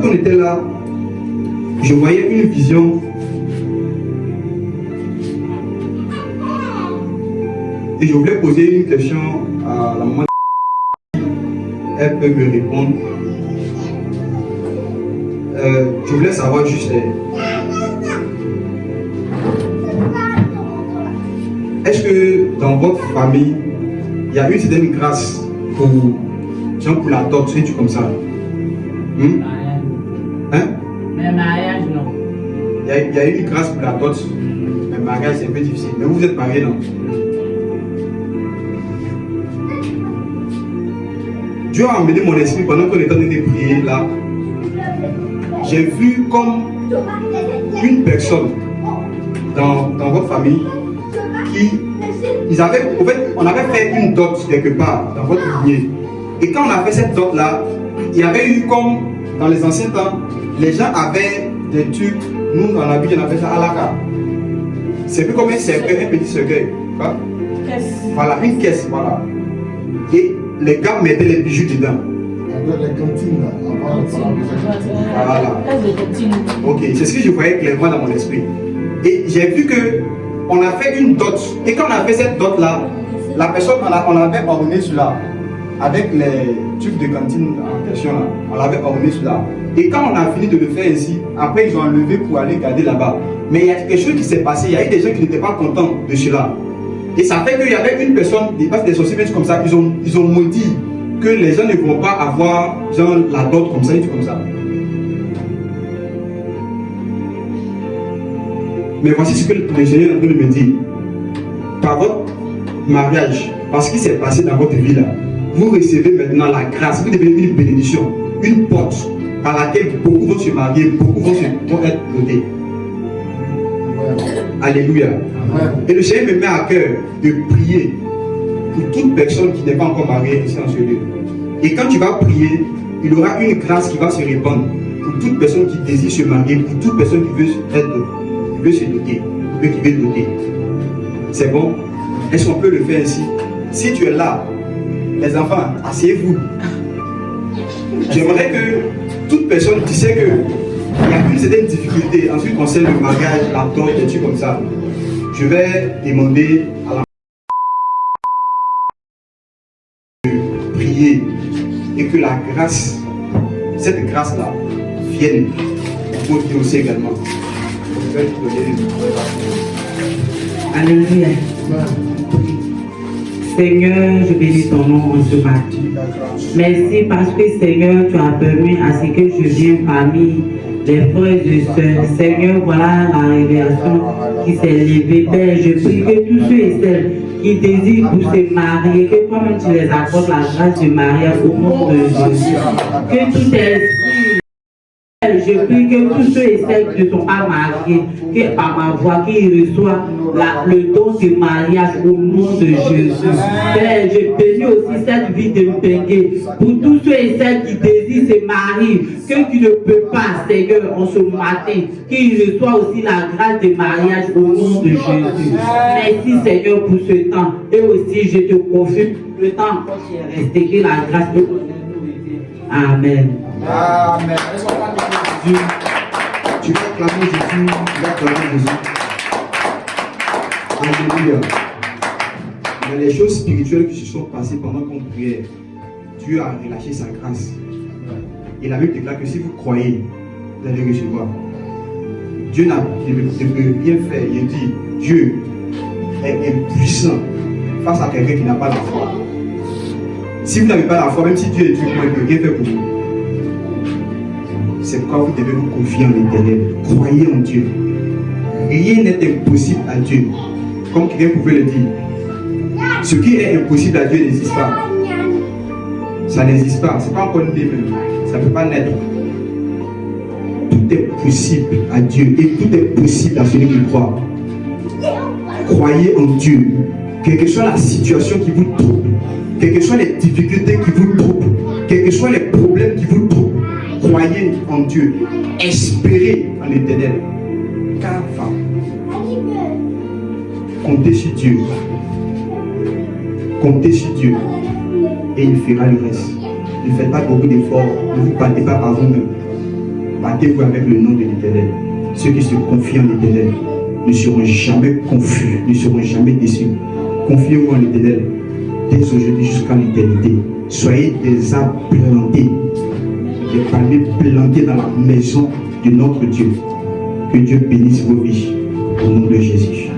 qu'on était là, je voyais une vision. Et je voulais poser une question à la maman. Elle peut me répondre. Je voulais savoir juste. Est-ce que dans votre famille, il y a une certaine grâce pour la dot, c'est comme ça? Hein? Mais mariage, non. Il y a une grâce pour la dot. Mais le mariage, c'est un peu difficile. Mais vous êtes mariés, non? Dieu a emmené mon esprit pendant qu'on était en train de prier là. J'ai vu comme une personne dans votre famille qui, on avait fait une dot quelque part dans votre lignée. Et quand on a fait cette dot là, il y avait eu comme dans les anciens temps, les gens avaient des trucs, nous dans la Bible on appelle ça alaka. C'est plus comme un cercueil, un petit cercueil. Voilà, une caisse, voilà. Et les gars mettaient les bijoux dedans. Les cantines là, voilà. Ok, c'est ce que je voyais clairement dans mon esprit. Et j'ai vu que on a fait une dot. Et quand on a fait cette dot là, la personne, on avait orné cela. Avec les tubes de cantine en question là, on l'avait orné cela. Et quand on a fini de le faire ici, après ils ont enlevé pour aller garder là-bas. Mais il y a quelque chose qui s'est passé, il y a eu des gens qui n'étaient pas contents de cela. Et ça fait qu'il y avait une personne, des sorciers comme ça, ils ont maudit que les gens ne vont pas avoir genre la dot comme ça, et tout comme ça. Mais voici ce que le Seigneur est en train de me dire. Par votre mariage, parce qu'il s'est passé dans votre vie là, vous recevez maintenant la grâce, vous devenez une bénédiction, une porte par laquelle beaucoup vont se marier, beaucoup vont être dotés. Alléluia. Et le Seigneur me met à cœur de prier pour toute personne qui n'est pas encore mariée ici en ce lieu. Et quand tu vas prier, il y aura une grâce qui va se répandre pour toute personne qui désire se marier, pour toute personne qui veut se doter, qui veut doter. C'est bon? Est-ce qu'on peut le faire ainsi? Si tu es là, les enfants, asseyez-vous. J'aimerais que toute personne qui sait qu'il y a une certaine difficulté en ce qui concerne le mariage, la dot, des trucs comme ça, je vais demander à la de prier et que la grâce, cette grâce-là, vienne pour vous aussi également. Je vais te donner une Alléluia. Seigneur, je bénis ton nom en ce matin. Merci parce que Seigneur, tu as permis à ce que je vienne parmi les frères et sœurs. Seigneur, voilà la révélation qui s'est levée. Père, je prie que tous ceux et celles qui désirent pour se marier, que toi-même tu les apportes la grâce du mariage au nom de Jésus. Que tout esprit, je prie que tous ceux et celles qui ne sont pas mariés, que par ma voix, qu'ils reçoivent le don du mariage au nom de Jésus. Père, je bénis aussi cette vie de Mbengue pour tous ceux et celles qui désirent se marier, que tu ne peux pas, Seigneur, en ce matin, qu'ils reçoivent aussi la grâce du mariage au nom de Jésus. Merci, Seigneur, pour ce temps. Et aussi, je te confirme, le temps encore qui est resté, que la grâce de nous. Amen. Amen. Tu vas acclamer Jésus, tu vas acclamer Jésus. Alléluia. Il y a les choses spirituelles qui se sont passées pendant qu'on priait. Dieu a relâché sa grâce. Et la Bible déclare que si vous croyez, vous allez recevoir. Dieu ne peut rien faire. Il dit, Dieu est impuissant face à quelqu'un qui n'a pas la foi. Si vous n'avez pas la foi, même si Dieu est Dieu, il ne peut rien faire pour vous. C'est pourquoi vous devez vous confier en l'Éternel. Croyez en Dieu. Rien n'est impossible à Dieu. Comme quelqu'un pouvait le dire. Ce qui est impossible à Dieu n'existe pas. Ça n'existe pas. Ce n'est pas encore né même. Ça ne peut pas naître. Tout est possible à Dieu. Et tout est possible à celui qui croit. Croyez en Dieu. Quelle que soit la situation qui vous trouble, quelles que soient les difficultés qui vous troublent, quels que soient les problèmes qui vous troublent, croyez en Dieu, espérez en l'Éternel. Car comptez sur Dieu. Comptez sur Dieu. Et il fera le reste. Ne faites pas beaucoup d'efforts. Ne vous battez pas par vous-même. Battez-vous avec le nom de l'Éternel. Ceux qui se confient en l'Éternel ne seront jamais confus, ne seront jamais déçus. Confiez-vous en l'Éternel dès aujourd'hui jusqu'à l'éternité. Soyez des arbres plantés, des palmiers plantés dans la maison de notre Dieu. Que Dieu bénisse vos vies au nom de Jésus.